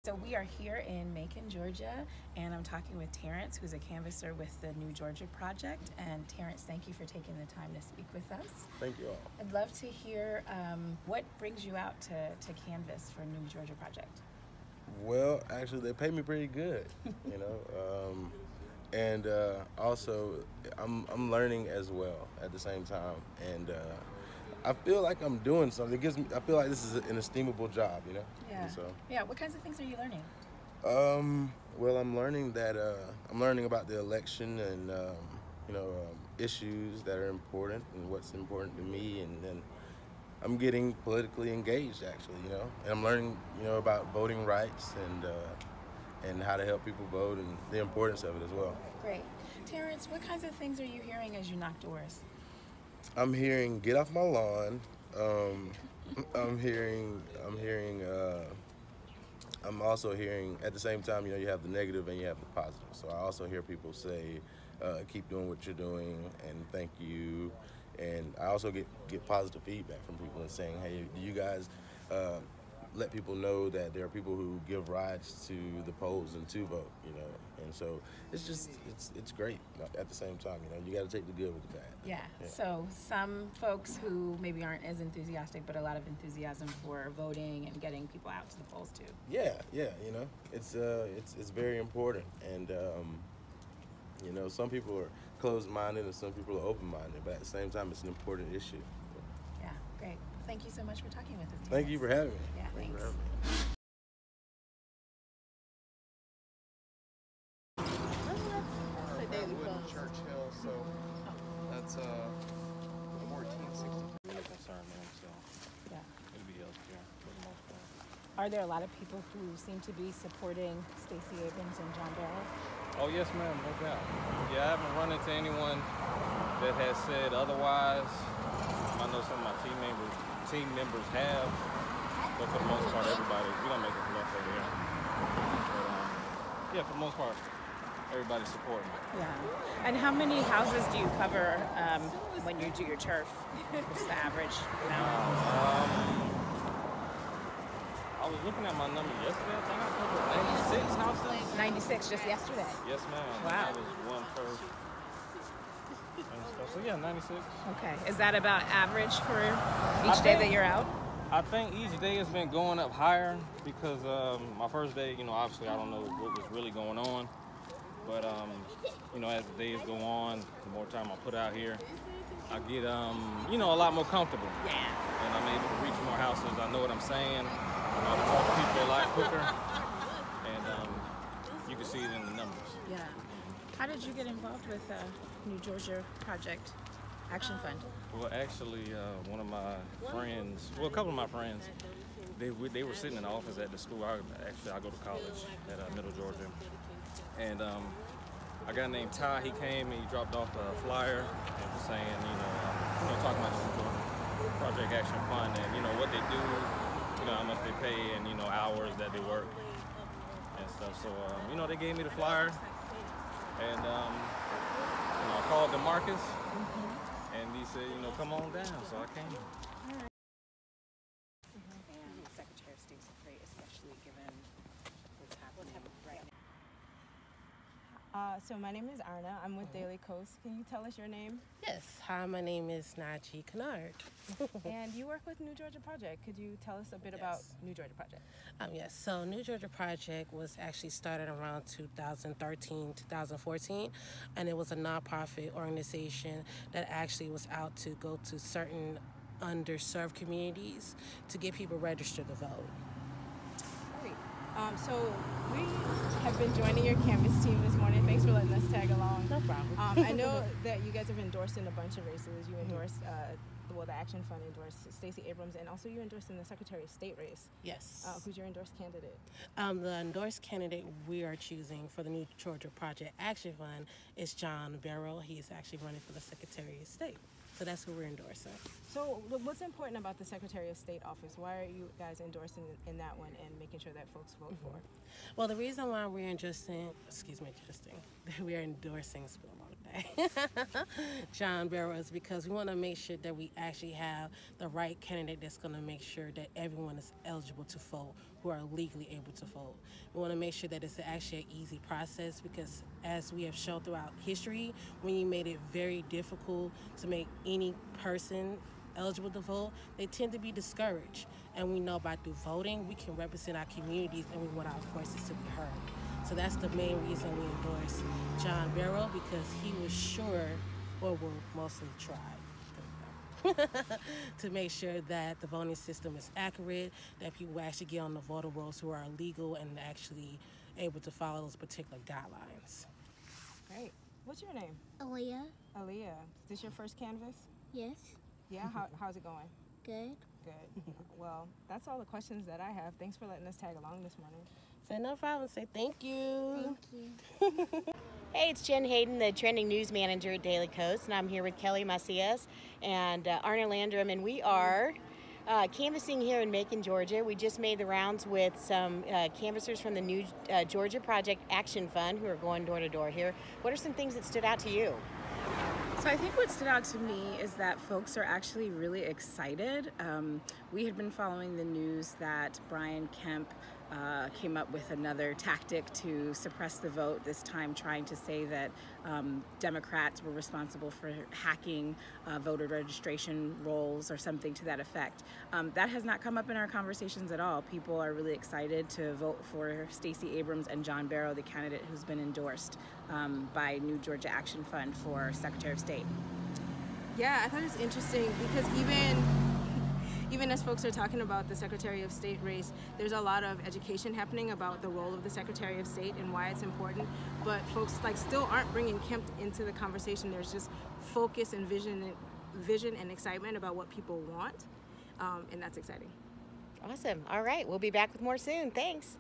So we are here in Macon, Georgia, and I'm talking with Terrence, who's a canvasser with the New Georgia Project. And Terrence, thank you for taking the time to speak with us. Thank you all. I'd love to hear what brings you out to canvas for New Georgia Project. Well, actually, they pay me pretty good, you know, and also I'm learning as well at the same time, and I feel like I'm doing something. It gives me. I feel like this is an esteemable job, you know. Yeah. And so. Yeah. What kinds of things are you learning? Well, I'm learning that I'm learning about the election and issues that are important and what's important to me, and then I'm getting politically engaged, actually, you know, and I'm learning, about voting rights and how to help people vote and the importance of it as well. Great. Terrence, what kinds of things are you hearing as you knock doors? I'm hearing "Get off my lawn." I'm hearing. I'm also hearing at the same time. You have the negative and you have the positive. So I also hear people say, "Keep doing what you're doing," and "Thank you." And I also get positive feedback from people and saying, "Hey, do you guys let people know that there are people who give rides to the polls and to vote?" And so it's great at the same time. You got to take the good with the bad. Yeah. So some folks who maybe aren't as enthusiastic, but a lot of enthusiasm for voting and getting people out to the polls too. Yeah. It's very important, and some people are closed-minded and some people are open-minded, but at the same time, it's an important issue. Yeah, great. Thank you so much for talking with us. Thank you for having me. Yeah, thanks. Churchill, so that's 1463 concern there, so yeah, it'll be healthcare for the most part. Are there a lot of people who seem to be supporting Stacey Abrams and John Barrow? Oh yes, ma'am, no doubt. Yeah, I haven't run into anyone that has said otherwise. I know some of my team members have, but for the most part, everybody, we don't make it enough over here. But yeah, for the most part, everybody's supporting it. Yeah. And how many houses do you cover when you do your turf? What's the average amount? I was looking at my number yesterday. I think I covered 96 houses. 96 just yesterday. Yes, ma'am. Wow. That was one first. So yeah, 96. Okay. Is that about average for each day that you're out? I think each day has been going up higher because my first day, obviously I don't know what was really going on. But, as the days go on, the more time I put out here, I get, a lot more comfortable. Yeah. And I'm able to reach more houses. I know what I'm saying. I know how to talk to people a lot quicker. And you can see it in the numbers. Yeah. How did you get involved with New Georgia Project Action Fund? Well, actually, one of my friends, a couple of my friends, they were sitting in the office at the school. I go to college at Middle Georgia. And a guy named Ty, he came and he dropped off a flyer and was saying, talking about the Project Action Fund and, what they do, how much they pay and, hours that they work and stuff. So, they gave me the flyer and, I called DeMarcus and he said, come on down. So I came. And Secretary of State's great, especially given what's happening right now. So my name is Irna. I'm with Daily Coast. Can you tell us your name? Yes. Hi, my name is Najee Kennard. And you work with New Georgia Project. Could you tell us a bit about New Georgia Project? Yes. So New Georgia Project was actually started around 2013, 2014, and it was a nonprofit organization that actually was out to go to certain underserved communities to get people registered to vote. Great. So we have been joining your Canvas team this morning. Thanks for letting us tag along. No problem. I know that you guys have endorsed in a bunch of races. You endorsed, the Action Fund endorsed Stacey Abrams, and also you endorsed in the Secretary of State race. Yes. Who's your endorsed candidate? The endorsed candidate we are choosing for the New Georgia Project Action Fund is John Barrow. He's actually running for the Secretary of State. So that's who we're endorsing. So what's important about the Secretary of State office? Why are you guys endorsing in that one and making sure that folks vote for? Well, the reason why we're endorsing, we are endorsing, it's been a long day, John Barrow is because we want to make sure that we actually have the right candidate that's going to make sure that everyone is eligible to vote, who are legally able to vote. We want to make sure that it's actually an easy process, because as we have shown throughout history, when you made it very difficult to make any person eligible to vote, they tend to be discouraged. And we know by through voting, we can represent our communities and we want our voices to be heard. So that's the main reason we endorse John Barrow, because he was sure, or will mostly try, to make sure that the voting system is accurate, that people actually get on the voter rolls who are legal and actually able to follow those particular guidelines. Great. What's your name? Aaliyah. Aaliyah. Is this your first canvas? Yes. Yeah? How's it going? Good. Good. Well, that's all the questions that I have. Thanks for letting us tag along this morning. Say no problem. Say thank you. Thank you. Hey, it's Jen Hayden, the trending news manager at Daily Coast, and I'm here with Kelly Macías and Irna Landrum, and we are canvassing here in Macon, Georgia. We just made the rounds with some canvassers from the new Georgia Project Action Fund who are going door to door here. What are some things that stood out to you? So I think what stood out to me is that folks are actually really excited. We had been following the news that Brian Kemp came up with another tactic to suppress the vote, this time trying to say that Democrats were responsible for hacking voter registration rolls or something to that effect. That has not come up in our conversations at all. People are really excited to vote for Stacey Abrams and John Barrow, the candidate who's been endorsed by New Georgia Action Fund for Secretary of State. Yeah, I thought it was interesting because even as folks are talking about the Secretary of State race, there's a lot of education happening about the role of the Secretary of State and why it's important, but folks still aren't bringing Kemp into the conversation. There's just focus and vision and excitement about what people want, and that's exciting. Awesome. All right, we'll be back with more soon. Thanks.